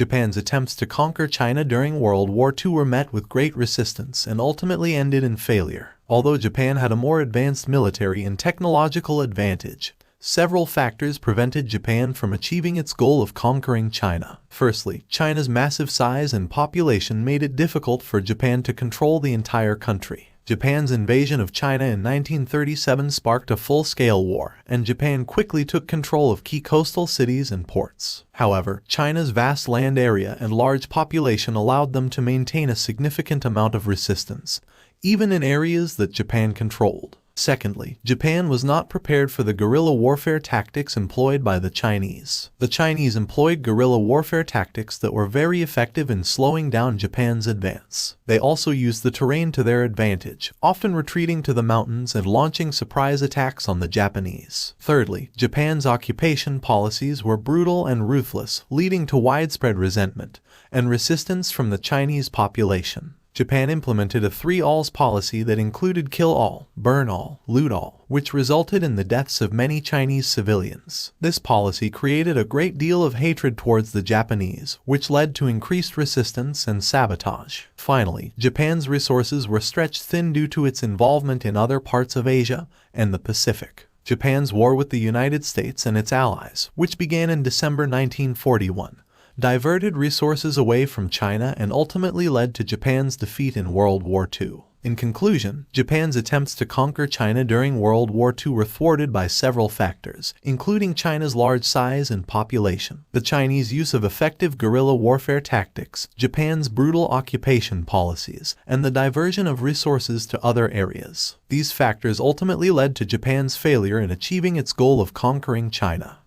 Japan's attempts to conquer China during World War II were met with great resistance and ultimately ended in failure. Although Japan had a more advanced military and technological advantage, several factors prevented Japan from achieving its goal of conquering China. Firstly, China's massive size and population made it difficult for Japan to control the entire country. Japan's invasion of China in 1937 sparked a full-scale war, and Japan quickly took control of key coastal cities and ports. However, China's vast land area and large population allowed them to maintain a significant amount of resistance, even in areas that Japan controlled. Secondly, Japan was not prepared for the guerrilla warfare tactics employed by the Chinese. The Chinese employed guerrilla warfare tactics that were very effective in slowing down Japan's advance. They also used the terrain to their advantage, often retreating to the mountains and launching surprise attacks on the Japanese. Thirdly, Japan's occupation policies were brutal and ruthless, leading to widespread resentment and resistance from the Chinese population. Japan implemented a three-alls policy that included kill all, burn all, loot all, which resulted in the deaths of many Chinese civilians. This policy created a great deal of hatred towards the Japanese, which led to increased resistance and sabotage. Finally, Japan's resources were stretched thin due to its involvement in other parts of Asia and the Pacific. Japan's war with the United States and its allies, which began in December 1941, diverted resources away from China and ultimately led to Japan's defeat in World War II. In conclusion, Japan's attempts to conquer China during World War II were thwarted by several factors, including China's large size and population, the Chinese use of effective guerrilla warfare tactics, Japan's brutal occupation policies, and the diversion of resources to other areas. These factors ultimately led to Japan's failure in achieving its goal of conquering China.